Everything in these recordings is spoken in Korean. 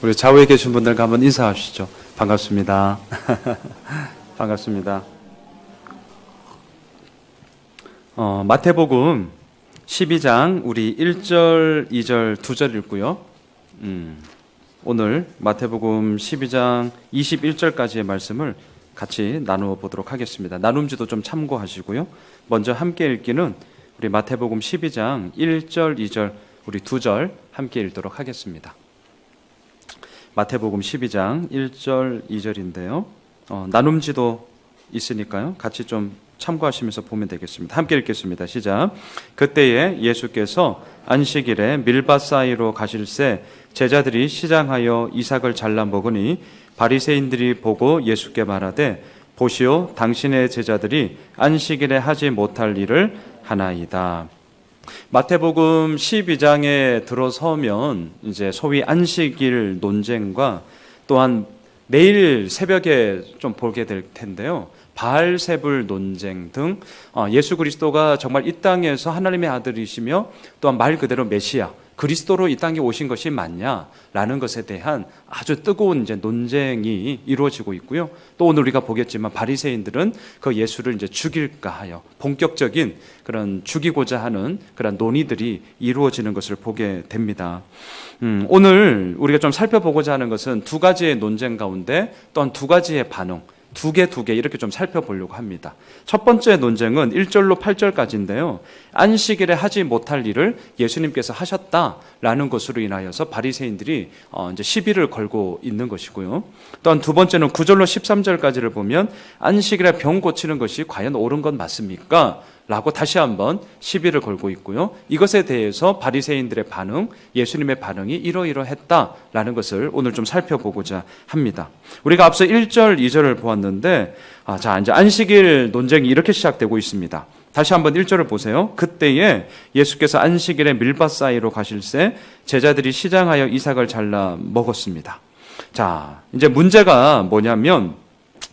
우리 좌우에 계신 분들과 한번 인사하시죠. 반갑습니다. 반갑습니다. 마태복음 12장 우리 1절, 2절, 2절 읽고요. 오늘 마태복음 12장 21절까지의 말씀을 같이 나누어 보도록 하겠습니다. 나눔지도 좀 참고하시고요. 먼저 함께 읽기는 우리 마태복음 12장 1절, 2절, 우리 2절 함께 읽도록 하겠습니다. 마태복음 12장 1절, 2절인데요. 나눔지도 있으니까요. 같이 좀 참고하시면서 보면 되겠습니다. 함께 읽겠습니다. 시작. 그때에 예수께서 안식일에 밀밭 사이로 가실새 제자들이 시장하여 이삭을 잘라 먹으니 바리새인들이 보고 예수께 말하되 보시오, 당신의 제자들이 안식일에 하지 못할 일을 하나이다. 마태복음 12장에 들어서면 이제 소위 안식일 논쟁과 또한 내일 새벽에 좀 보게 될 텐데요. 바알세불 논쟁 등 예수 그리스도가 정말 이 땅에서 하나님의 아들이시며 또한 말 그대로 메시아 그리스도로 이 땅에 오신 것이 맞냐라는 것에 대한 아주 뜨거운 이제 논쟁이 이루어지고 있고요. 또 오늘 우리가 보겠지만 바리새인들은 그 예수를 이제 죽일까 하여 본격적인 그런 죽이고자 하는 그런 논의들이 이루어지는 것을 보게 됩니다. 오늘 우리가 좀 살펴보고자 하는 것은 두 가지의 논쟁 가운데 또한 두 가지의 반응, 두 개 이렇게 좀 살펴보려고 합니다. 첫 번째 논쟁은 1절로 8절까지인데요. 안식일에 하지 못할 일을 예수님께서 하셨다라는 것으로 인하여서 바리새인들이 이제 시비를 걸고 있는 것이고요. 또한 두 번째는 9절로 13절까지를 보면 안식일에 병 고치는 것이 과연 옳은 건 맞습니까? 라고 다시 한번 시비를 걸고 있고요. 이것에 대해서 바리새인들의 반응, 예수님의 반응이 이러이러했다라는 것을 오늘 좀 살펴보고자 합니다. 우리가 앞서 1절, 2절을 보았는데 이제 안식일 논쟁이 이렇게 시작되고 있습니다. 다시 한번 1절을 보세요. 그때에 예수께서 안식일에 밀밭 사이로 가실새 제자들이 시장하여 이삭을 잘라 먹었습니다. 자, 이제 문제가 뭐냐면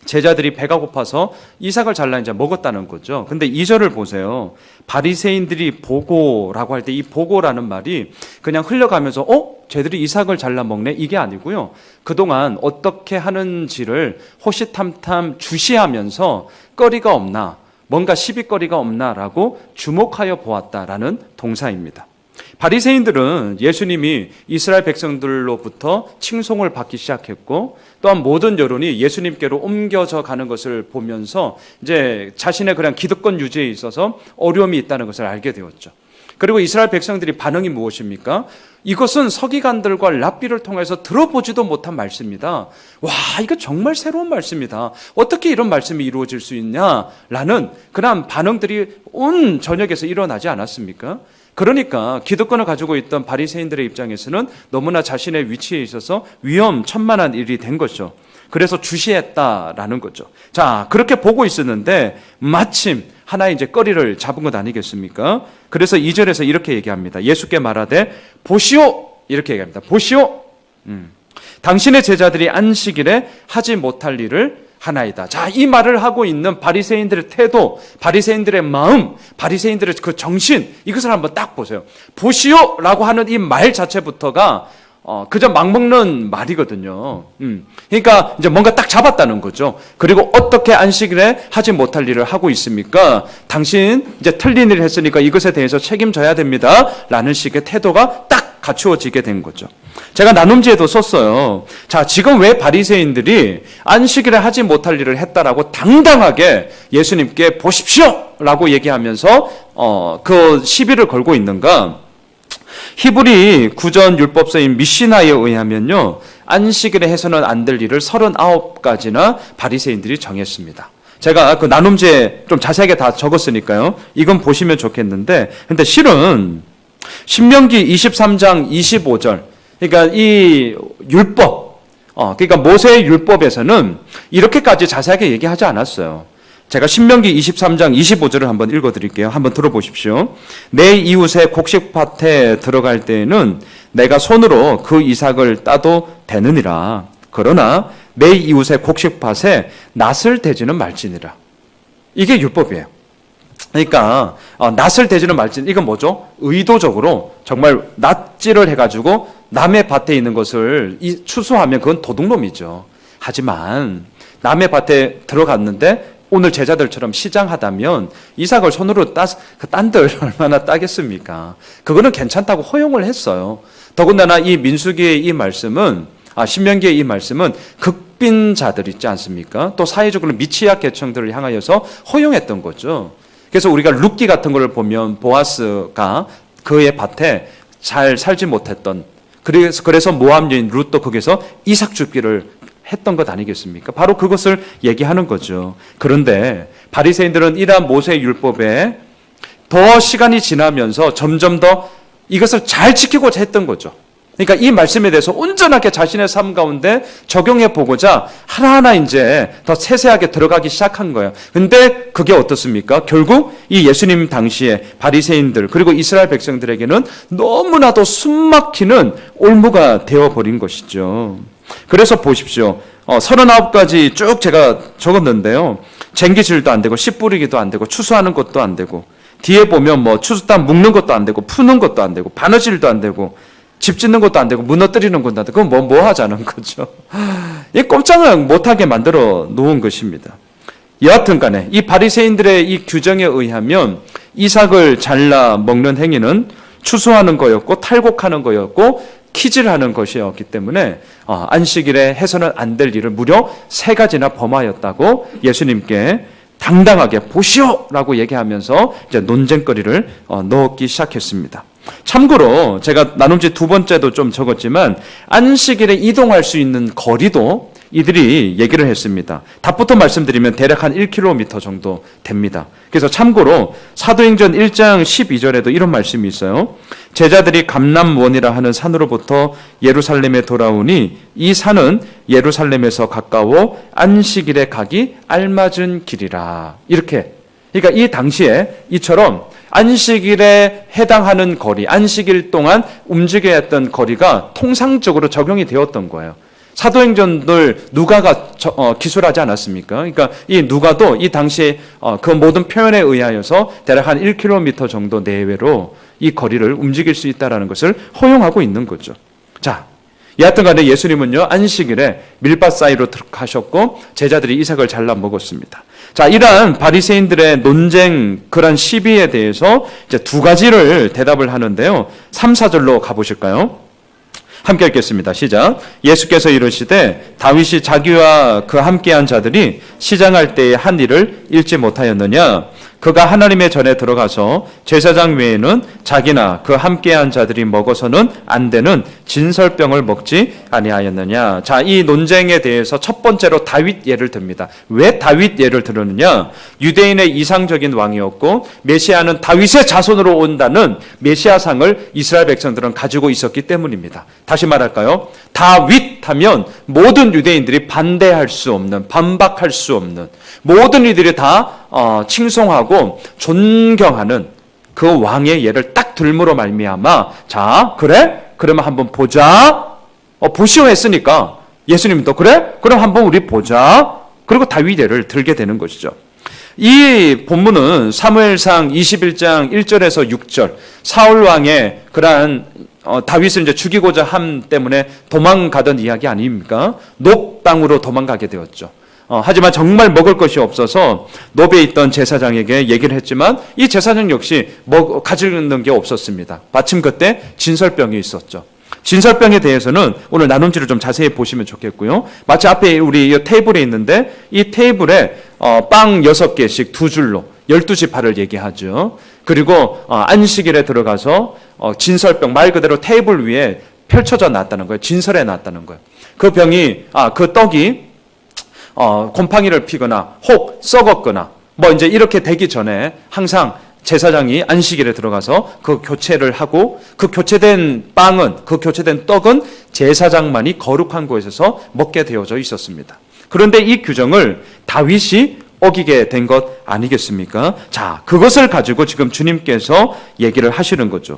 제자들이 배가 고파서 이삭을 잘라 이제 먹었다는 거죠. 근데 2절을 보세요. 바리새인들이 보고라고 할 때 이 보고라는 말이 그냥 흘려가면서 쟤들이 이삭을 잘라 먹네 이게 아니고요. 그동안 어떻게 하는지를 호시탐탐 주시하면서 거리가 없나, 뭔가 시비거리가 없나라고 주목하여 보았다라는 동사입니다. 바리새인들은 예수님이 이스라엘 백성들로부터 칭송을 받기 시작했고 또한 모든 여론이 예수님께로 옮겨져 가는 것을 보면서 이제 자신의 그런 기득권 유지에 있어서 어려움이 있다는 것을 알게 되었죠. 그리고 이스라엘 백성들이 반응이 무엇입니까? 이것은 서기관들과 랍비를 통해서 들어보지도 못한 말씀이다. 와, 이거 정말 새로운 말씀이다. 어떻게 이런 말씀이 이루어질 수 있냐라는 그런 반응들이 온 전역에서 일어나지 않았습니까? 그러니까 기득권을 가지고 있던 바리새인들의 입장에서는 너무나 자신의 위치에 있어서 위험천만한 일이 된 거죠. 그래서 주시했다라는 거죠. 자, 그렇게 보고 있었는데 마침 하나의 이제 거리를 잡은 것 아니겠습니까? 그래서 2절에서 이렇게 얘기합니다. 예수께 말하되 보시오! 이렇게 얘기합니다. 보시오! 당신의 제자들이 안식일에 하지 못할 일을 하나이다. 자, 이 말을 하고 있는 바리새인들의 태도, 바리새인들의 마음, 바리새인들의 그 정신, 이것을 한번 딱 보세요. 보시오라고 하는 이 말 자체부터가 그저 막 먹는 말이거든요. 그러니까 이제 뭔가 딱 잡았다는 거죠. 그리고 어떻게 안식일에 하지 못할 일을 하고 있습니까? 당신 이제 틀린 일을 했으니까 이것에 대해서 책임져야 됩니다. 라는 식의 태도가 딱 갖추어지게 된 거죠. 제가 나눔지에도 썼어요. 자, 지금 왜 바리새인들이 안식일에 하지 못할 일을 했다라고 당당하게 예수님께 보십시오! 라고 얘기하면서 그 시비를 걸고 있는가? 히브리 구전 율법서인 미시나에 의하면요, 안식일에 해서는 안 될 일을 39가지나 바리새인들이 정했습니다. 제가 그 나눔지에 좀 자세하게 다 적었으니까요. 이건 보시면 좋겠는데, 근데 실은 신명기 23장 25절, 그러니까 이 율법, 그러니까 모세의 율법에서는 이렇게까지 자세하게 얘기하지 않았어요. 제가 신명기 23장 25절을 한번 읽어드릴게요. 한번 들어보십시오. 내 이웃의 곡식밭에 들어갈 때에는 내가 손으로 그 이삭을 따도 되느니라. 그러나 내 이웃의 곡식밭에 낫을 대지는 말지니라. 이게 율법이에요. 그러니까 낫을 대지는 말지는 이건 뭐죠? 의도적으로 정말 낫질을 해가지고 남의 밭에 있는 것을 추수하면 그건 도둑놈이죠. 하지만 남의 밭에 들어갔는데 오늘 제자들처럼 시장하다면 이삭을 손으로 딴들 얼마나 따겠습니까? 그거는 괜찮다고 허용을 했어요. 더군다나 이 민수기의 이 말씀은 신명기의 이 말씀은 극빈자들 있지 않습니까? 또 사회적으로 미취학 계층들을 향하여서 허용했던 거죠. 그래서 우리가 룻기 같은 걸 보면 보아스가 그의 밭에 잘 살지 못했던 그래서 모압 여인 룻도 거기서 이삭 줍기를 했던 것 아니겠습니까? 바로 그것을 얘기하는 거죠. 그런데 바리새인들은 이러한 모세의 율법에 더 시간이 지나면서 점점 더 이것을 잘 지키고자 했던 거죠. 그러니까 이 말씀에 대해서 온전하게 자신의 삶 가운데 적용해 보고자 하나하나 이제 더 세세하게 들어가기 시작한 거예요. 근데 그게 어떻습니까? 결국 이 예수님 당시에 바리새인들 그리고 이스라엘 백성들에게는 너무나도 숨막히는 올무가 되어버린 것이죠. 그래서 보십시오. 39가지 쭉 제가 적었는데요. 쟁기질도 안 되고 씨 뿌리기도 안 되고 추수하는 것도 안 되고 뒤에 보면 뭐 추수단 묶는 것도 안 되고 푸는 것도 안 되고 바느질도 안 되고 집 짓는 것도 안 되고 무너뜨리는 것도 안 되고 그건 뭐 하자는 거죠. 이 꼼짝을 못하게 만들어 놓은 것입니다. 여하튼 간에 이 바리새인들의 이 규정에 의하면 이삭을 잘라 먹는 행위는 추수하는 거였고 탈곡하는 거였고 키질하는 것이었기 때문에 안식일에 해서는 안 될 일을 무려 3가지나 범하였다고 예수님께 당당하게 보시오라고 얘기하면서 이제 논쟁거리를 넣기 시작했습니다. 참고로 제가 나눔지 2번째도 좀 적었지만 안식일에 이동할 수 있는 거리도 이들이 얘기를 했습니다. 답부터 말씀드리면 대략 한 1km 정도 됩니다. 그래서 참고로 사도행전 1장 12절에도 이런 말씀이 있어요. 제자들이 감람원이라 하는 산으로부터 예루살렘에 돌아오니 이 산은 예루살렘에서 가까워 안식일에 가기 알맞은 길이라. 이렇게. 그러니까 이 당시에 이처럼 안식일에 해당하는 거리, 안식일 동안 움직여야 했던 거리가 통상적으로 적용이 되었던 거예요. 사도행전들 누가가 기술하지 않았습니까? 그러니까 이 누가도 이 당시에 그 모든 표현에 의하여서 대략 한 1km 정도 내외로 이 거리를 움직일 수 있다는 것을 허용하고 있는 거죠. 자, 여하튼 간에 예수님은요, 안식일에 밀밭 사이로 가셨고 제자들이 이삭을 잘라 먹었습니다. 자, 이러한 바리새인들의 논쟁, 그런 시비에 대해서 이제 2가지를 대답을 하는데요. 3, 4절로 가보실까요? 함께 읽겠습니다. 시작. 예수께서 이르시되 다윗이 자기와 그 함께한 자들이 시장할 때에 한 일을 잃지 못하였느냐? 그가 하나님의 전에 들어가서 제사장 외에는 자기나 그 함께한 자들이 먹어서는 안 되는 진설병을 먹지 아니하였느냐. 자, 이 논쟁에 대해서 첫 번째로 다윗 예를 듭니다. 왜 다윗 예를 들었느냐? 유대인의 이상적인 왕이었고 메시아는 다윗의 자손으로 온다는 메시아상을 이스라엘 백성들은 가지고 있었기 때문입니다. 다시 말할까요? 다윗 하면 모든 유대인들이 반대할 수 없는, 반박할 수 없는, 모든 이들이 다 칭송하고 존경하는 그 왕의 예를 딱 들므로 말미암아, 자, 그래? 그러면 한번 보자. 보시오 했으니까 예수님도 그래? 그럼 한번 우리 보자. 그리고 다윗 예를 들게 되는 것이죠. 이 본문은 사무엘상 21장 1절에서 6절 사울 왕의 그러한 다윗을 이제 죽이고자 함 때문에 도망가던 이야기 아닙니까? 높 땅으로 도망가게 되었죠. 하지만 정말 먹을 것이 없어서 노베에 있던 제사장에게 얘기를 했지만 이 제사장 역시 가지는 게 없었습니다. 마침 그때 진설병이 있었죠. 진설병에 대해서는 오늘 나눔지를 좀 자세히 보시면 좋겠고요. 마치 앞에 우리 이 테이블에 있는데 이 테이블에 빵 6개씩 2줄로 12지파를 얘기하죠. 그리고 안식일에 들어가서 진설병 말 그대로 테이블 위에 펼쳐져 놨다는 거예요. 진설해 놨다는 거예요. 그 병이 그 떡이 곰팡이를 피거나 혹 썩었거나 뭐 이제 이렇게 되기 전에 항상 제사장이 안식일에 들어가서 그 교체를 하고 그 교체된 빵은 그 교체된 떡은 제사장만이 거룩한 곳에서 먹게 되어져 있었습니다. 그런데 이 규정을 다윗이 어기게 된 것 아니겠습니까? 자, 그것을 가지고 지금 주님께서 얘기를 하시는 거죠.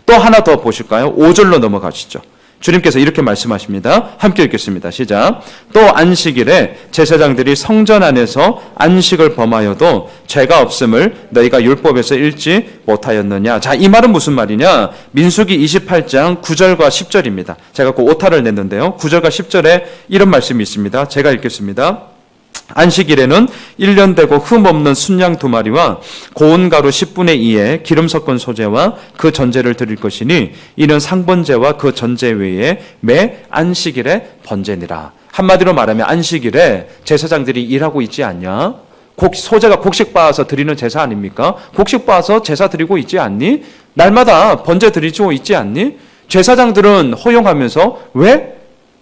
또 하나 더 보실까요? 5절로 넘어가시죠. 주님께서 이렇게 말씀하십니다. 함께 읽겠습니다. 시작. 또 안식일에 제사장들이 성전 안에서 안식을 범하여도 죄가 없음을 너희가 율법에서 읽지 못하였느냐. 자, 이 말은 무슨 말이냐? 민수기 28장 9절과 10절입니다. 제가 그 오타를 냈는데요. 9절과 10절에 이런 말씀이 있습니다. 제가 읽겠습니다. 안식일에는 1년 되고 흠없는 순양 2마리와 고운 가루 10분의 2에 기름 섞은 소제와 그 전제를 드릴 것이니 이는 상번제와 그 전제 외에 매 안식일에 번제니라. 한마디로 말하면 안식일에 제사장들이 일하고 있지 않냐? 소제가 곡식 빻아서 드리는 제사 아닙니까? 곡식 빻아서 제사 드리고 있지 않니? 날마다 번제 드리고 있지 않니? 제사장들은 허용하면서 왜?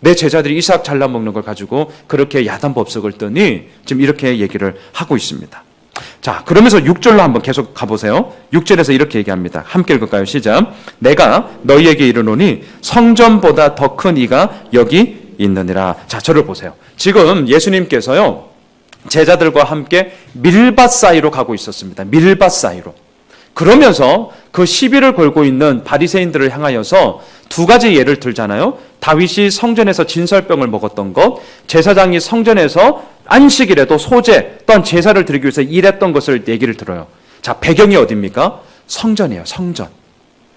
내 제자들이 이삭 잘라 먹는 걸 가지고 그렇게 야단 법석을 뜨니 지금 이렇게 얘기를 하고 있습니다. 자, 그러면서 6절로 한번 계속 가보세요. 6절에서 이렇게 얘기합니다. 함께 읽을까요? 시작. 내가 너희에게 이르노니 성전보다 더 큰 이가 여기 있느니라. 자, 저를 보세요. 지금 예수님께서요, 제자들과 함께 밀밭 사이로 가고 있었습니다. 밀밭 사이로. 그러면서 그 시비를 걸고 있는 바리새인들을 향하여서 두 가지 예를 들잖아요. 다윗이 성전에서 진설병을 먹었던 것, 제사장이 성전에서 안식일에도 소제 또한 제사를 드리기 위해서 일했던 것을 얘기를 들어요. 자, 배경이 어디입니까? 성전이에요. 성전.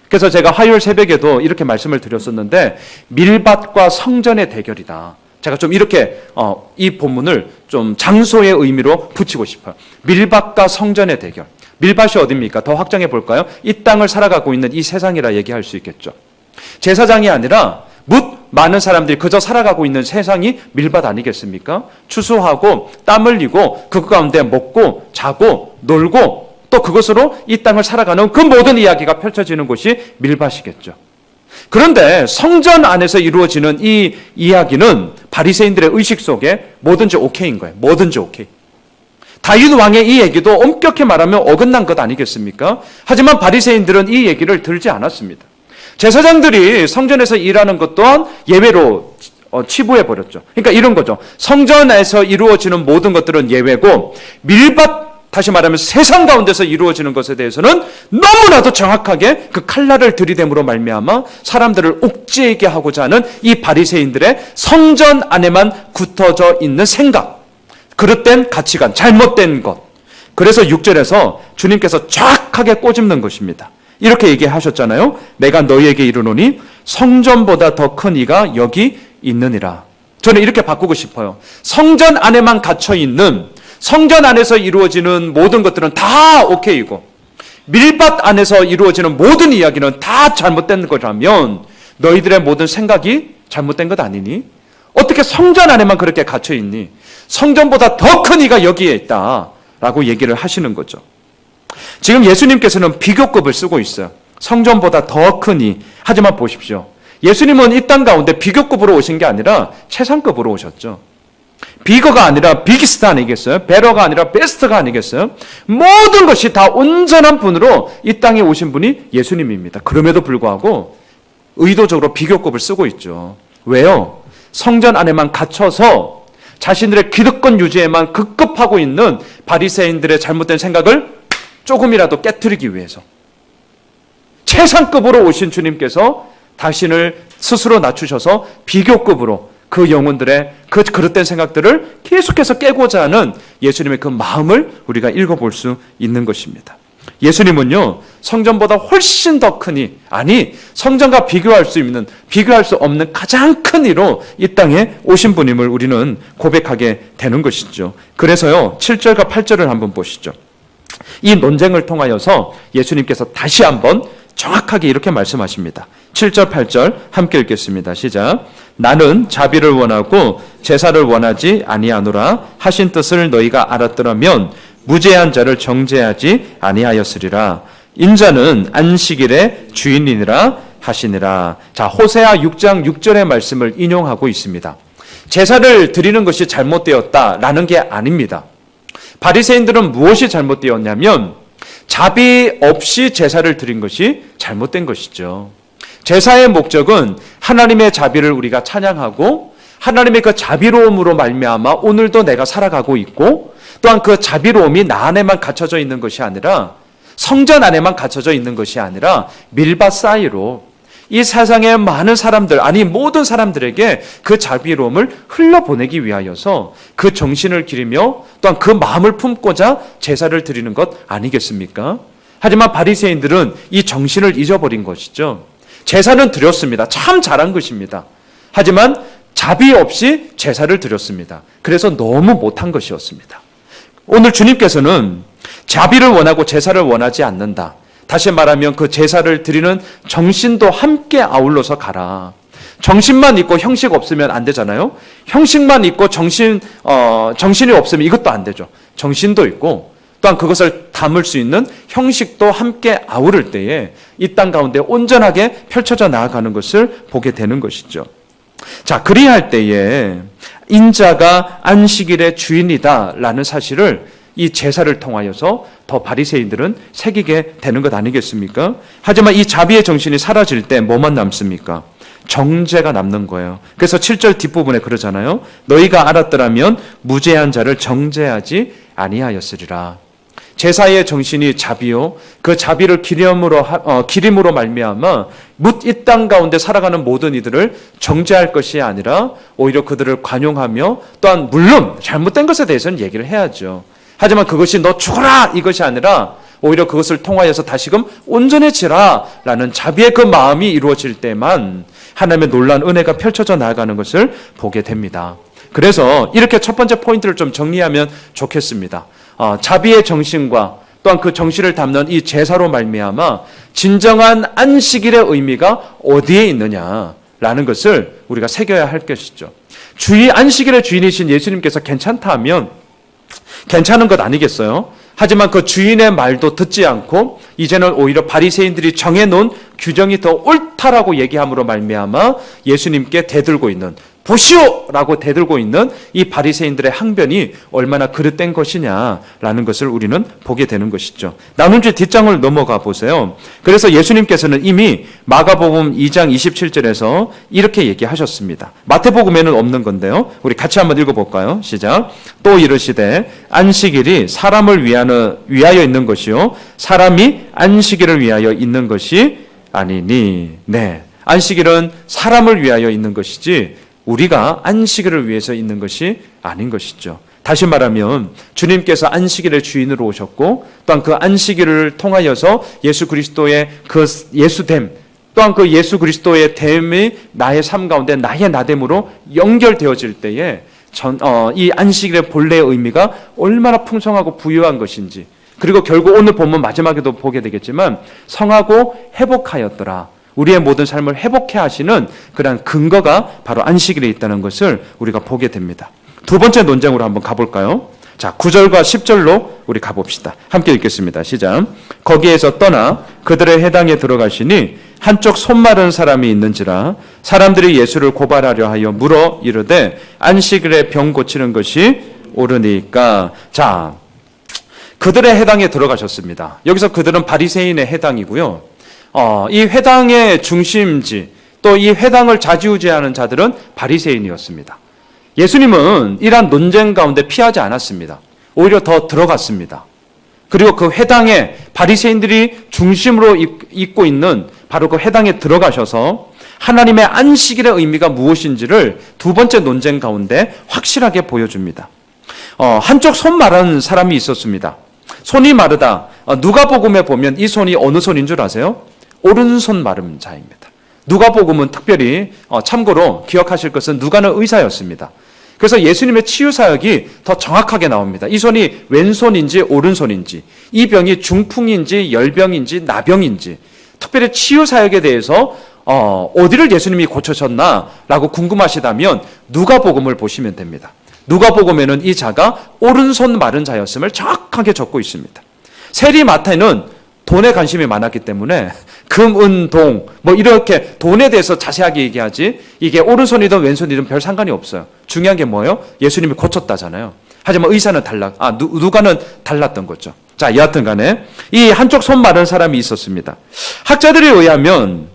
그래서 제가 화요일 새벽에도 이렇게 말씀을 드렸었는데 밀밭과 성전의 대결이다. 제가 좀 이렇게 이 본문을 좀 장소의 의미로 붙이고 싶어요. 밀밭과 성전의 대결. 밀밭이 어디입니까? 더 확장해 볼까요? 이 땅을 살아가고 있는 이 세상이라 얘기할 수 있겠죠. 제사장이 아니라 많은 사람들이 그저 살아가고 있는 세상이 밀밭 아니겠습니까? 추수하고 땀 흘리고 그 가운데 먹고 자고 놀고 또 그것으로 이 땅을 살아가는 그 모든 이야기가 펼쳐지는 곳이 밀밭이겠죠. 그런데 성전 안에서 이루어지는 이 이야기는 바리새인들의 의식 속에 뭐든지 오케이인 거예요. 뭐든지 오케이. 다윗 왕의 이 얘기도 엄격히 말하면 어긋난 것 아니겠습니까? 하지만 바리새인들은 이 얘기를 들지 않았습니다. 제사장들이 성전에서 일하는 것 또한 예외로 치부해버렸죠. 그러니까 이런 거죠. 성전에서 이루어지는 모든 것들은 예외고 밀밭, 다시 말하면 세상 가운데서 이루어지는 것에 대해서는 너무나도 정확하게 그 칼날을 들이댐으로 말미암아 사람들을 옥죄게 하고자 하는 이 바리새인들의 성전 안에만 굳어져 있는 생각, 그릇된 가치관, 잘못된 것. 그래서 6절에서 주님께서 정확하게 꼬집는 것입니다. 이렇게 얘기하셨잖아요. 내가 너희에게 이르노니 성전보다 더 큰 이가 여기 있느니라. 저는 이렇게 바꾸고 싶어요. 성전 안에만 갇혀있는, 성전 안에서 이루어지는 모든 것들은 다 오케이고 밀밭 안에서 이루어지는 모든 이야기는 다 잘못된 거라면 너희들의 모든 생각이 잘못된 것 아니니? 어떻게 성전 안에만 그렇게 갇혀있니? 성전보다 더 큰 이가 여기에 있다라고 얘기를 하시는 거죠. 지금 예수님께서는 비교급을 쓰고 있어요. 성전보다 더 큰 이. 하지만 보십시오. 예수님은 이 땅 가운데 비교급으로 오신 게 아니라 최상급으로 오셨죠. 비거가 아니라 비기스트 아니겠어요? 베러가 아니라 베스트가 아니겠어요? 모든 것이 다 온전한 분으로 이 땅에 오신 분이 예수님입니다. 그럼에도 불구하고 의도적으로 비교급을 쓰고 있죠. 왜요? 성전 안에만 갇혀서 자신들의 기득권 유지에만 급급하고 있는 바리새인들의 잘못된 생각을 조금이라도 깨트리기 위해서 최상급으로 오신 주님께서 당신을 스스로 낮추셔서 비교급으로 그 영혼들의 그 그릇된 생각들을 계속해서 깨고자 하는 예수님의 그 마음을 우리가 읽어볼 수 있는 것입니다. 예수님은요, 성전보다 훨씬 더 크니, 아니 성전과 비교할 수 없는 가장 큰 이로 이 땅에 오신 분임을 우리는 고백하게 되는 것이죠. 그래서요, 7절과 8절을 한번 보시죠. 이 논쟁을 통하여서 예수님께서 다시 한번 정확하게 이렇게 말씀하십니다. 7절, 8절 함께 읽겠습니다. 시작. 나는 자비를 원하고 제사를 원하지 아니하노라 하신 뜻을 너희가 알았더라면 무죄한 자를 정죄하지 아니하였으리라. 인자는 안식일의 주인이니라 하시니라. 자, 호세아 6장 6절의 말씀을 인용하고 있습니다. 제사를 드리는 것이 잘못되었다라는 게 아닙니다. 바리새인들은 무엇이 잘못되었냐면 자비 없이 제사를 드린 것이 잘못된 것이죠. 제사의 목적은 하나님의 자비를 우리가 찬양하고 하나님의 그 자비로움으로 말미암아 오늘도 내가 살아가고 있고 또한 그 자비로움이 나 안에만 갇혀져 있는 것이 아니라 성전 안에만 갇혀져 있는 것이 아니라 밀밭 사이로 이 세상의 많은 사람들, 아니 모든 사람들에게 그 자비로움을 흘려보내기 위하여서 그 정신을 기리며 또한 그 마음을 품고자 제사를 드리는 것 아니겠습니까? 하지만 바리새인들은 이 정신을 잊어버린 것이죠. 제사는 드렸습니다. 참 잘한 것입니다. 하지만 자비 없이 제사를 드렸습니다. 그래서 너무 못한 것이었습니다. 오늘 주님께서는 자비를 원하고 제사를 원하지 않는다. 다시 말하면 그 제사를 드리는 정신도 함께 아울러서 가라. 정신만 있고 형식 없으면 안 되잖아요. 형식만 있고 정신이 없으면 이것도 안 되죠. 정신도 있고 또한 그것을 담을 수 있는 형식도 함께 아우를 때에 이 땅 가운데 온전하게 펼쳐져 나아가는 것을 보게 되는 것이죠. 자, 그리할 때에 인자가 안식일의 주인이다라는 사실을 이 제사를 통하여서 더 바리새인들은 새기게 되는 것 아니겠습니까? 하지만 이 자비의 정신이 사라질 때 뭐만 남습니까? 정죄가 남는 거예요. 그래서 7절 뒷부분에 그러잖아요. 너희가 알았더라면 무죄한 자를 정죄하지 아니하였으리라. 제사의 정신이 자비요, 그 자비를 기림으로 말미암아 이 땅 가운데 살아가는 모든 이들을 정죄할 것이 아니라 오히려 그들을 관용하며 또한 물론 잘못된 것에 대해서는 얘기를 해야죠. 하지만 그것이 너 죽어라 이것이 아니라 오히려 그것을 통하여서 다시금 온전해지라 라는 자비의 그 마음이 이루어질 때만 하나님의 놀라운 은혜가 펼쳐져 나아가는 것을 보게 됩니다. 그래서 이렇게 첫 번째 포인트를 좀 정리하면 좋겠습니다. 자비의 정신과 또한 그 정신을 담는 이 제사로 말미암아 진정한 안식일의 의미가 어디에 있느냐라는 것을 우리가 새겨야 할 것이죠. 안식일의 주인이신 예수님께서 괜찮다 하면 괜찮은 것 아니겠어요? 하지만 그 주인의 말도 듣지 않고 이제는 오히려 바리새인들이 정해놓은 규정이 더 옳다라고 얘기함으로 말미암아 예수님께 대들고 있는 보시오라고 대들고 있는 이 바리새인들의 항변이 얼마나 그릇된 것이냐라는 것을 우리는 보게 되는 것이죠. 나눈 뒷장을 넘어가 보세요. 그래서 예수님께서는 이미 마가복음 2장 27절에서 이렇게 얘기하셨습니다. 마태복음에는 없는 건데요. 우리 같이 한번 읽어볼까요? 시작. 또 이르시되 안식일이 사람을 위하여 있는 것이요 사람이 안식일을 위하여 있는 것이 아니니. 네, 안식일은 사람을 위하여 있는 것이지 우리가 안식일을 위해서 있는 것이 아닌 것이죠. 다시 말하면 주님께서 안식일의 주인으로 오셨고 또한 그 안식일을 통하여서 예수 그리스도의 그 예수됨 또한 그 예수 그리스도의 됨이 나의 삶 가운데 나의 나됨으로 연결되어질 때에 이 안식일의 본래의 의미가 얼마나 풍성하고 부유한 것인지 그리고 결국 오늘 본문 마지막에도 보게 되겠지만 성하고 회복하였더라. 우리의 모든 삶을 회복해 하시는 그러한 근거가 바로 안식일에 있다는 것을 우리가 보게 됩니다. 두 번째 논쟁으로 한번 가볼까요? 자, 9절과 10절로 우리 가봅시다. 함께 읽겠습니다. 시작. 거기에서 떠나 그들의 해당에 들어가시니 한쪽 손 마른 사람이 있는지라 사람들이 예수를 고발하려 하여 물어 이르되 안식일에 병 고치는 것이 옳으니까. 자, 그들의 해당에 들어가셨습니다. 여기서 그들은 바리새인의 해당이고요. 이 회당의 중심지 또 이 회당을 좌지우지하는 자들은 바리새인이었습니다. 예수님은 이러한 논쟁 가운데 피하지 않았습니다. 오히려 더 들어갔습니다. 그리고 그 회당에 바리새인들이 중심으로 있고 있는 바로 그 회당에 들어가셔서 하나님의 안식일의 의미가 무엇인지를 두 번째 논쟁 가운데 확실하게 보여줍니다. 한쪽 손 마른 사람이 있었습니다. 손이 마르다. 누가복음에 보면 이 손이 어느 손인 줄 아세요? 오른손 마른 자입니다. 누가복음은 특별히 참고로 기억하실 것은 누가는 의사였습니다. 그래서 예수님의 치유 사역이 더 정확하게 나옵니다. 이 손이 왼손인지 오른손인지, 이 병이 중풍인지 열병인지 나병인지, 특별히 치유 사역에 대해서 어디를 예수님이 고쳐셨나라고 궁금하시다면 누가복음을 보시면 됩니다. 누가복음에는 이 자가 오른손 마른 자였음을 정확하게 적고 있습니다. 세리 마태는 돈에 관심이 많았기 때문에 금, 은, 동 이렇게 돈에 대해서 자세하게 얘기하지 이게 오른손이든 왼손이든 별 상관이 없어요. 중요한 게 뭐예요? 예수님이 고쳤다잖아요. 하지만 의사는 누가는 달랐던 거죠. 자, 여하튼 간에 이 한쪽 손 마른 사람이 있었습니다. 학자들에 의하면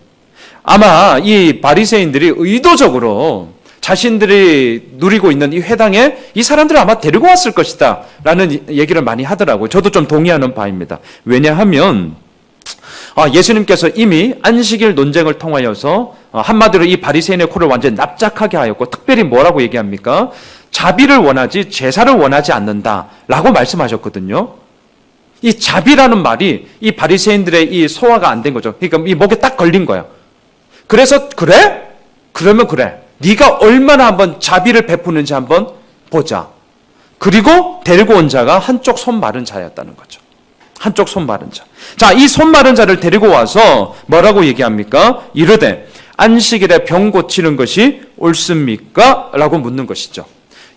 아마 이 바리새인들이 의도적으로 자신들이 누리고 있는 이 회당에 이 사람들을 아마 데리고 왔을 것이다 라는 얘기를 많이 하더라고요. 저도 좀 동의하는 바입니다. 왜냐하면 예수님께서 이미 안식일 논쟁을 통하여서 한마디로 이 바리새인의 코를 완전히 납작하게 하였고, 특별히 뭐라고 얘기합니까? 자비를 원하지 제사를 원하지 않는다라고 말씀하셨거든요. 이 자비라는 말이 이 바리새인들의 이 소화가 안 된 거죠. 그러니까 이 목에 딱 걸린 거예요. 그래서 그래? 그러면 그래. 네가 얼마나 한번 자비를 베푸는지 한번 보자. 그리고 데리고 온 자가 한쪽 손 마른 자였다는 거죠. 한쪽 손 마른 자. 자, 이 손 마른 자를 데리고 와서 뭐라고 얘기합니까? 이르되 안식일에 병 고치는 것이 옳습니까? 라고 묻는 것이죠.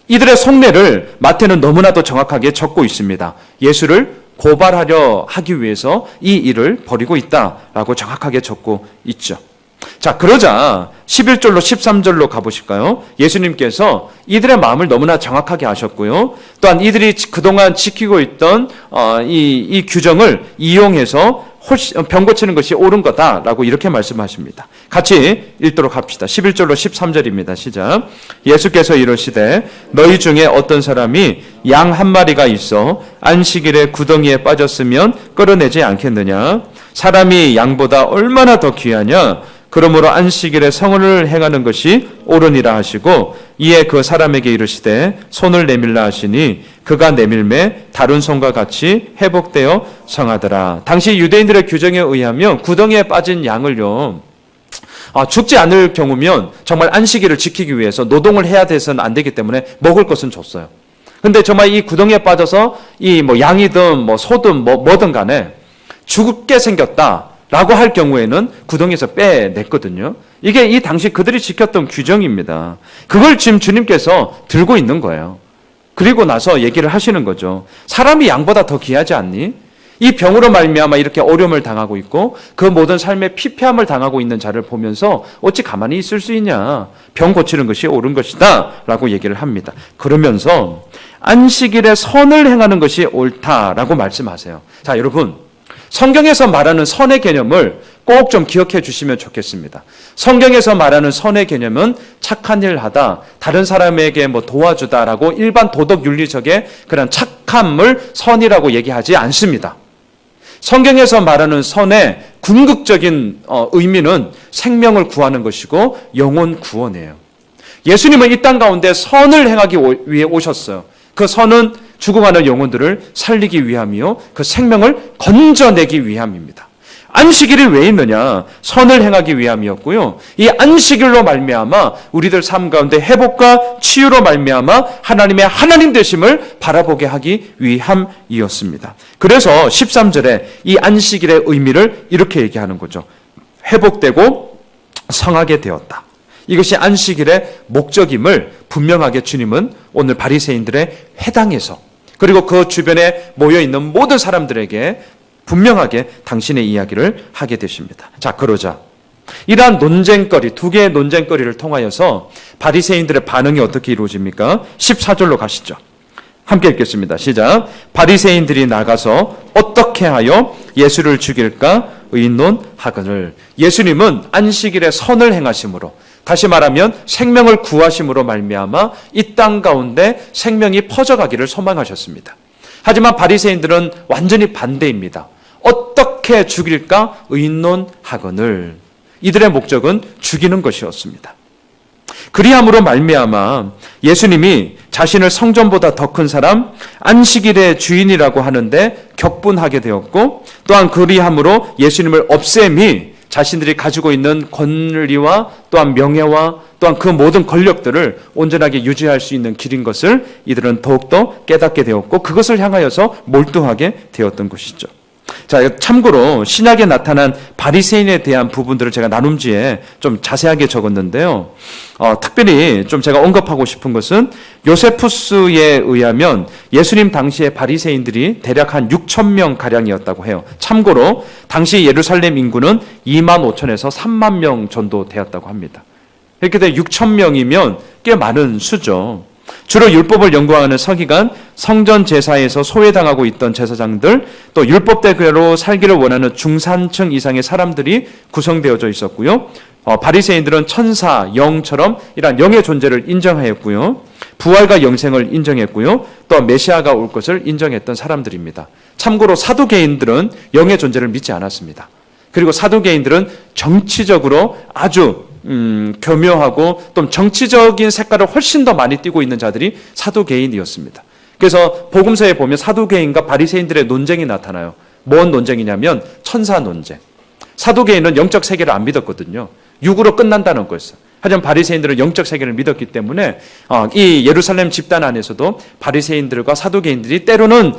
이들의 속내를 마태는 너무나도 정확하게 적고 있습니다. 예수를 고발하려 하기 위해서 이 일을 벌이고 있다라고 정확하게 적고 있죠. 자, 그러자 11절로 13절로 가보실까요? 예수님께서 이들의 마음을 너무나 정확하게 아셨고요. 또한 이들이 그동안 지키고 있던 이 규정을 이용해서 병 고치는 것이 옳은 거다라고 이렇게 말씀하십니다. 같이 읽도록 합시다. 11절로 13절입니다. 시작. 예수께서 이르시되 너희 중에 어떤 사람이 양 한 마리가 있어 안식일에 구덩이에 빠졌으면 끌어내지 않겠느냐? 사람이 양보다 얼마나 더 귀하냐? 그러므로 안식일에 성을 행하는 것이 옳으니라 하시고, 이에 그 사람에게 이르시되 손을 내밀라 하시니 그가 내밀매 다른 손과 같이 회복되어 성하더라. 당시 유대인들의 규정에 의하면 구덩이에 빠진 양을요, 죽지 않을 경우면 정말 안식일을 지키기 위해서 노동을 해야 돼서는 안 되기 때문에 먹을 것은 줬어요. 근데 정말 이 구덩이에 빠져서 이 양이든 소든 뭐든 간에 죽게 생겼다 라고 할 경우에는 구덩이에서 빼냈거든요. 이게 이 당시 그들이 지켰던 규정입니다. 그걸 지금 주님께서 들고 있는 거예요. 그리고 나서 얘기를 하시는 거죠. 사람이 양보다 더 귀하지 않니? 이 병으로 말미암아 이렇게 어려움을 당하고 있고 그 모든 삶의 피폐함을 당하고 있는 자를 보면서 어찌 가만히 있을 수 있냐? 병 고치는 것이 옳은 것이다 라고 얘기를 합니다. 그러면서 안식일에 선을 행하는 것이 옳다라고 말씀하세요. 자, 여러분, 성경에서 말하는 선의 개념을 꼭 좀 기억해 주시면 좋겠습니다. 성경에서 말하는 선의 개념은 착한 일 하다, 다른 사람에게 도와주다라고 일반 도덕 윤리적의 그런 착함을 선이라고 얘기하지 않습니다. 성경에서 말하는 선의 궁극적인 의미는 생명을 구하는 것이고 영혼 구원이에요. 예수님은 이 땅 가운데 선을 행하기 위해 오셨어요. 그 선은 죽어가는 영혼들을 살리기 위함이요, 그 생명을 건져내기 위함입니다. 안식일이 왜 있느냐? 선을 행하기 위함이었고요. 이 안식일로 말미암아 우리들 삶 가운데 회복과 치유로 말미암아 하나님의 하나님 되심을 바라보게 하기 위함이었습니다. 그래서 13절에 이 안식일의 의미를 이렇게 얘기하는 거죠. 회복되고 성하게 되었다. 이것이 안식일의 목적임을 분명하게 주님은 오늘 바리새인들의 회당에서 그리고 그 주변에 모여있는 모든 사람들에게 분명하게 당신의 이야기를 하게 되십니다. 자, 그러자 이러한 논쟁거리, 두 개의 논쟁거리를 통하여서 바리새인들의 반응이 어떻게 이루어집니까? 14절로 가시죠. 함께 읽겠습니다. 시작. 바리새인들이 나가서 어떻게 하여 예수를 죽일까 의논하거늘. 예수님은 안식일에 선을 행하심으로, 다시 말하면 생명을 구하심으로 말미암아 이 땅 가운데 생명이 퍼져가기를 소망하셨습니다. 하지만 바리새인들은 완전히 반대입니다. 어떻게 죽일까 의논하거늘. 이들의 목적은 죽이는 것이었습니다. 그리함으로 말미암아 예수님이 자신을 성전보다 더 큰 사람, 안식일의 주인이라고 하는데 격분하게 되었고, 또한 그리함으로 예수님을 없앰이 자신들이 가지고 있는 권리와 또한 명예와 또한 그 모든 권력들을 온전하게 유지할 수 있는 길인 것을 이들은 더욱더 깨닫게 되었고, 그것을 향하여서 몰두하게 되었던 것이죠. 자, 참고로 신약에 나타난 바리새인에 대한 부분들을 제가 나눔지에 좀 자세하게 적었는데요. 특별히 좀 제가 언급하고 싶은 것은 요세푸스에 의하면 예수님 당시에 바리새인들이 대략 한 6천 명 가량이었다고 해요. 참고로 당시 예루살렘 인구는 2만 5천에서 3만 명 정도 되었다고 합니다. 이렇게 되면 6천 명이면 꽤 많은 수죠. 주로 율법을 연구하는 서기관, 성전 제사에서 소외당하고 있던 제사장들, 또 율법대로 살기를 원하는 중산층 이상의 사람들이 구성되어져 있었고요. 바리새인들은 천사, 영처럼 이러한 영의 존재를 인정하였고요. 부활과 영생을 인정했고요. 또 메시아가 올 것을 인정했던 사람들입니다. 참고로 사두개인들은 영의 존재를 믿지 않았습니다. 그리고 사두개인들은 정치적으로 아주 교묘하고 또 정치적인 색깔을 훨씬 더 많이 띠고 있는 자들이 사두개인이었습니다. 그래서 복음서에 보면 사두개인과 바리새인들의 논쟁이 나타나요. 뭔 논쟁이냐면 천사 논쟁. 사두개인은 영적 세계를 안 믿었거든요. 육으로 끝난다는 거였어요. 하지만 바리새인들은 영적 세계를 믿었기 때문에 이 예루살렘 집단 안에서도 바리새인들과 사두개인들이 때로는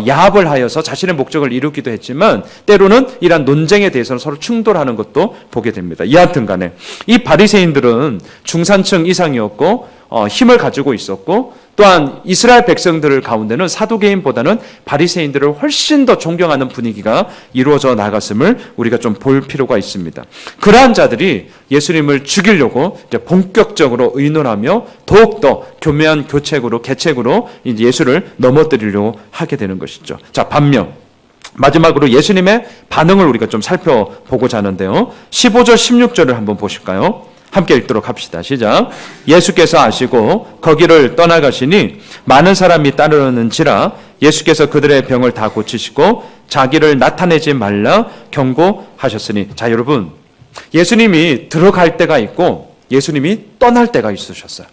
야합을 하여서 자신의 목적을 이루기도 했지만 때로는 이러한 논쟁에 대해서는 서로 충돌하는 것도 보게 됩니다. 여하튼 간에 이 바리새인들은 중산층 이상이었고 힘을 가지고 있었고 또한 이스라엘 백성들 가운데는 사두개인보다는 바리새인들을 훨씬 더 존경하는 분위기가 이루어져 나갔음을 우리가 좀 볼 필요가 있습니다. 그러한 자들이 예수님을 죽이려고 이제 본격적으로 의논하며 더욱더 교묘한 계책으로 이제 예수를 넘어뜨리려고 하게 되는 것이죠. 자, 반면 마지막으로 예수님의 반응을 우리가 좀 살펴보고자 하는데요. 15절 16절을 한번 보실까요? 함께 읽도록 합시다. 시작. 예수께서 아시고 거기를 떠나가시니 많은 사람이 따르는지라 예수께서 그들의 병을 다 고치시고 자기를 나타내지 말라 경고하셨으니. 자, 여러분, 예수님이 들어갈 때가 있고 예수님이 떠날 때가 있으셨어요.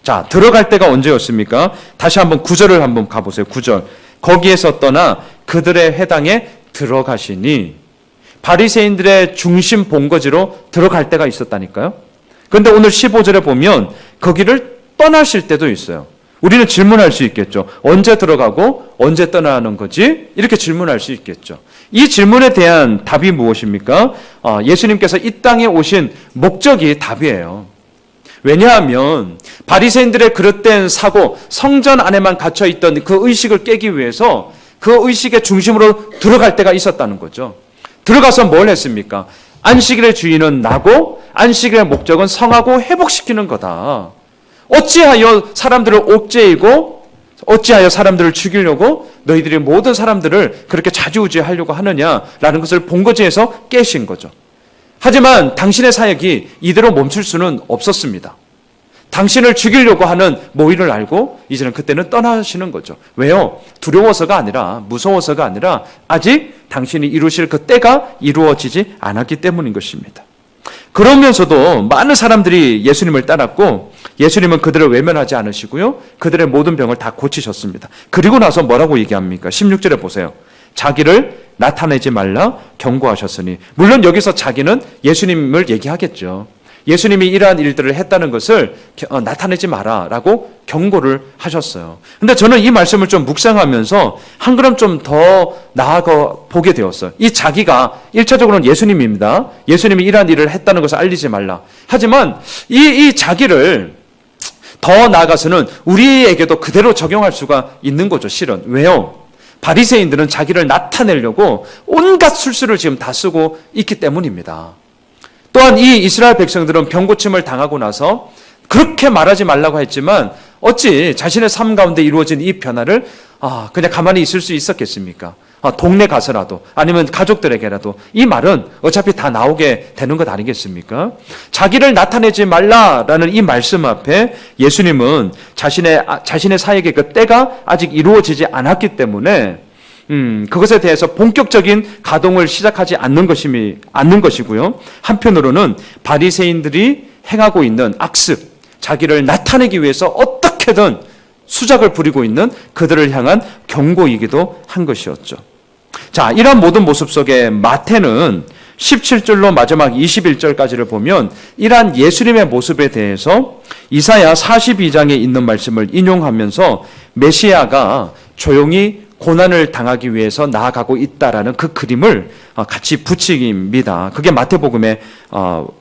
자, 들어갈 때가 언제였습니까? 다시 한번 9절을 한번 가보세요. 9절. 거기에서 떠나 그들의 회당에 들어가시니. 바리새인들의 중심 본거지로 들어갈 때가 있었다니까요. 그런데 오늘 15절에 보면 거기를 떠나실 때도 있어요. 우리는 질문할 수 있겠죠. 언제 들어가고 언제 떠나는 거지? 이렇게 질문할 수 있겠죠. 이 질문에 대한 답이 무엇입니까? 예수님께서 이 땅에 오신 목적이 답이에요. 왜냐하면 바리새인들의 그릇된 사고, 성전 안에만 갇혀있던 그 의식을 깨기 위해서 그 의식의 중심으로 들어갈 때가 있었다는 거죠. 들어가서 뭘 했습니까? 안식일의 주인은 나고 안식일의 목적은 성하고 회복시키는 거다. 어찌하여 사람들을 옥죄이고 어찌하여 사람들을 죽이려고 너희들이 모든 사람들을 그렇게 좌지우지하려고 하느냐라는 것을 본거지에서 깨신 거죠. 하지만 당신의 사역이 이대로 멈출 수는 없었습니다. 당신을 죽이려고 하는 모의를 알고 이제는 그때는 떠나시는 거죠. 왜요? 두려워서가 아니라 무서워서가 아니라 아직 당신이 이루실 그 때가 이루어지지 않았기 때문인 것입니다. 그러면서도 많은 사람들이 예수님을 따랐고 예수님은 그들을 외면하지 않으시고요. 그들의 모든 병을 다 고치셨습니다. 그리고 나서 뭐라고 얘기합니까? 16절에 보세요. 자기를 나타내지 말라 경고하셨으니. 물론 여기서 자기는 예수님을 얘기하겠죠. 예수님이 이러한 일들을 했다는 것을 나타내지 마라라고 경고를 하셨어요. 근데 저는 이 말씀을 좀 묵상하면서 한 걸음 좀 더 나아가 보게 되었어요. 이 자기가 1차적으로는 예수님입니다. 예수님이 이러한 일을 했다는 것을 알리지 말라. 하지만 이 자기를 더 나아가서는 우리에게도 그대로 적용할 수가 있는 거죠, 실은. 왜요? 바리새인들은 자기를 나타내려고 온갖 술수를 지금 다 쓰고 있기 때문입니다. 또한 이 이스라엘 백성들은 병고침을 당하고 나서 그렇게 말하지 말라고 했지만 어찌 자신의 삶 가운데 이루어진 이 변화를 그냥 가만히 있을 수 있었겠습니까? 동네 가서라도 아니면 가족들에게라도 이 말은 어차피 다 나오게 되는 것 아니겠습니까? 자기를 나타내지 말라라는 이 말씀 앞에 예수님은 자신의 사역의 그 때가 아직 이루어지지 않았기 때문에 그것에 대해서 본격적인 가동을 시작하지 않는 것이고요. 한편으로는 바리새인들이 행하고 있는 악습, 자기를 나타내기 위해서 어떻게든 수작을 부리고 있는 그들을 향한 경고이기도 한 것이었죠. 자, 이런 모든 모습 속에 마태는 17절로 마지막 21절까지를 보면 이러한 예수님의 모습에 대해서 이사야 42장에 있는 말씀을 인용하면서 메시아가 조용히 고난을 당하기 위해서 나아가고 있다라는 그 그림을 같이 붙입니다. 그게 마태복음의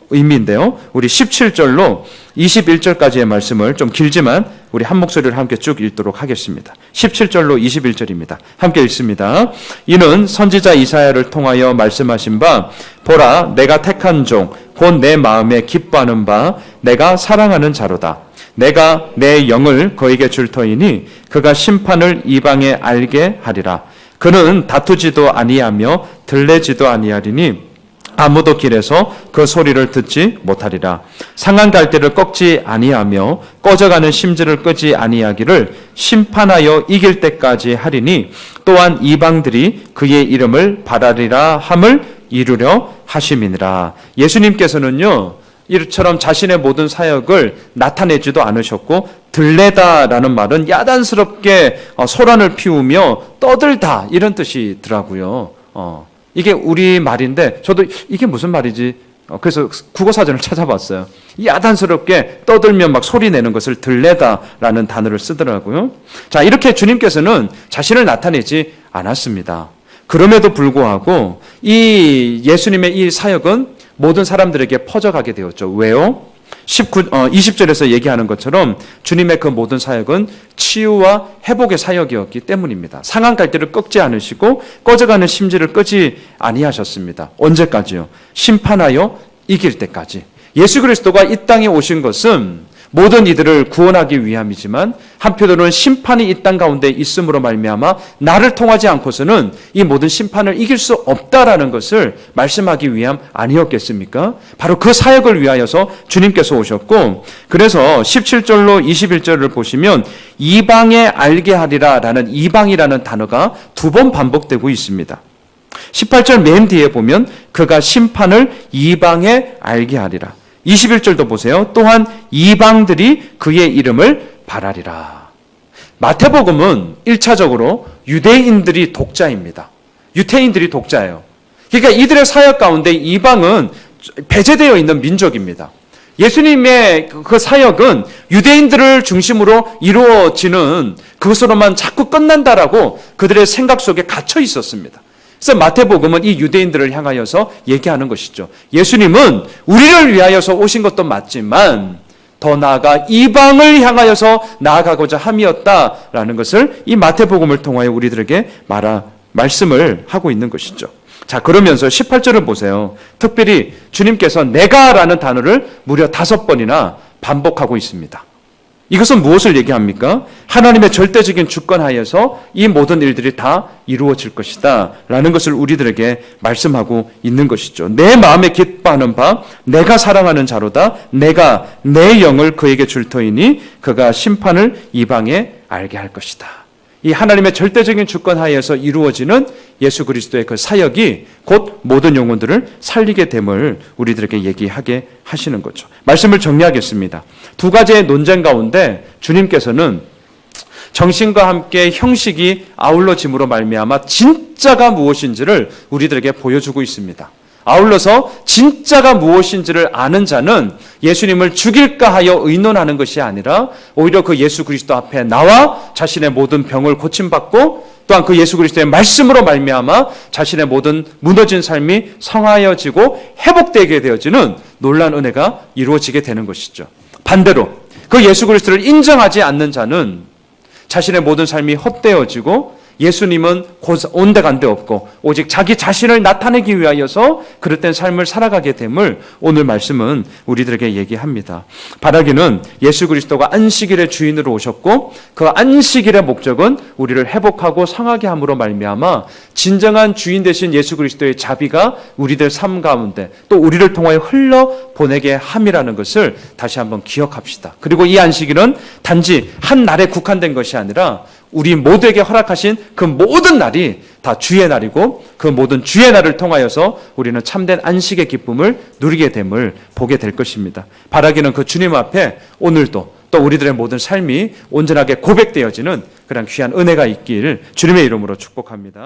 의미인데요. 우리 17절로 21절까지의 말씀을 좀 길지만 우리 한 목소리를 함께 쭉 읽도록 하겠습니다. 17절로 21절입니다. 함께 읽습니다. 이는 선지자 이사야를 통하여 말씀하신 바 보라 내가 택한 종 곧 내 마음에 기뻐하는 바 내가 사랑하는 자로다. 내가 내 영을 그에게 줄 터이니 그가 심판을 이방에 알게 하리라. 그는 다투지도 아니하며 들레지도 아니하리니 아무도 길에서 그 소리를 듣지 못하리라. 상한 갈대를 꺾지 아니하며 꺼져가는 심지를 끄지 아니하기를 심판하여 이길 때까지 하리니 또한 이방들이 그의 이름을 바라리라 함을 이루려 하심이니라. 예수님께서는요, 이처럼 자신의 모든 사역을 나타내지도 않으셨고, 들레다라는 말은 야단스럽게 소란을 피우며 떠들다 이런 뜻이더라고요. 이게 우리 말인데 저도 이게 무슨 말이지? 그래서 국어사전을 찾아봤어요. 야단스럽게 떠들며 막 소리 내는 것을 들레다라는 단어를 쓰더라고요. 자, 이렇게 주님께서는 자신을 나타내지 않았습니다. 그럼에도 불구하고 이 예수님의 이 사역은 모든 사람들에게 퍼져가게 되었죠. 왜요? 20절에서 얘기하는 것처럼 주님의 그 모든 사역은 치유와 회복의 사역이었기 때문입니다. 상한 갈대를 꺾지 않으시고 꺼져가는 심지를 끄지 아니하셨습니다. 언제까지요? 심판하여 이길 때까지. 예수 그리스도가 이 땅에 오신 것은 모든 이들을 구원하기 위함이지만 한편으로는 심판이 이 땅 가운데 있음으로 말미암아 나를 통하지 않고서는 이 모든 심판을 이길 수 없다라는 것을 말씀하기 위함 아니었겠습니까? 바로 그 사역을 위하여서 주님께서 오셨고, 그래서 17절로 21절을 보시면 이방에 알게 하리라 라는 이방이라는 단어가 2번 반복되고 있습니다. 18절 맨 뒤에 보면 그가 심판을 이방에 알게 하리라. 21절도 보세요. 또한 이방들이 그의 이름을 바라리라. 마태복음은 1차적으로 유대인들이 독자입니다. 유대인들이 독자예요. 그러니까 이들의 사역 가운데 이방은 배제되어 있는 민족입니다. 예수님의 그 사역은 유대인들을 중심으로 이루어지는 그것으로만 자꾸 끝난다라고 그들의 생각 속에 갇혀 있었습니다. 그래서 마태복음은 이 유대인들을 향하여서 얘기하는 것이죠. 예수님은 우리를 위하여서 오신 것도 맞지만 더 나아가 이방을 향하여서 나아가고자 함이었다라는 것을 이 마태복음을 통하여 우리들에게 말씀을 하고 있는 것이죠. 자, 그러면서 18절을 보세요. 특별히 주님께서 내가라는 단어를 무려 5번이나 반복하고 있습니다. 이것은 무엇을 얘기합니까? 하나님의 절대적인 주권 하에서 이 모든 일들이 다 이루어질 것이다 라는 것을 우리들에게 말씀하고 있는 것이죠. 내 마음에 기뻐하는 바 내가 사랑하는 자로다. 내가 내 영을 그에게 줄 터이니 그가 심판을 이방에 알게 할 것이다. 이 하나님의 절대적인 주권 하에서 이루어지는 예수 그리스도의 그 사역이 곧 모든 영혼들을 살리게 됨을 우리들에게 얘기하게 하시는 거죠. 말씀을 정리하겠습니다. 2가지의 논쟁 가운데 주님께서는 정신과 함께 형식이 아울러짐으로 말미암아 진짜가 무엇인지를 우리들에게 보여주고 있습니다. 아울러서 진짜가 무엇인지를 아는 자는 예수님을 죽일까 하여 의논하는 것이 아니라 오히려 그 예수 그리스도 앞에 나와 자신의 모든 병을 고침받고 또한 그 예수 그리스도의 말씀으로 말미암아 자신의 모든 무너진 삶이 성하여지고 회복되게 되어지는 놀라운 은혜가 이루어지게 되는 것이죠. 반대로 그 예수 그리스도를 인정하지 않는 자는 자신의 모든 삶이 헛되어지고 예수님은 온데간데 없고 오직 자기 자신을 나타내기 위하여서 그릇된 삶을 살아가게 됨을 오늘 말씀은 우리들에게 얘기합니다. 바라기는 예수 그리스도가 안식일의 주인으로 오셨고 그 안식일의 목적은 우리를 회복하고 성하게 함으로 말미암아 진정한 주인 되신 예수 그리스도의 자비가 우리들 삶 가운데 또 우리를 통하여 흘러 보내게 함이라는 것을 다시 한번 기억합시다. 그리고 이 안식일은 단지 한 날에 국한된 것이 아니라 우리 모두에게 허락하신 그 모든 날이 다 주의 날이고 그 모든 주의 날을 통하여서 우리는 참된 안식의 기쁨을 누리게 됨을 보게 될 것입니다. 바라기는 그 주님 앞에 오늘도 또 우리들의 모든 삶이 온전하게 고백되어지는 그런 귀한 은혜가 있길 주님의 이름으로 축복합니다.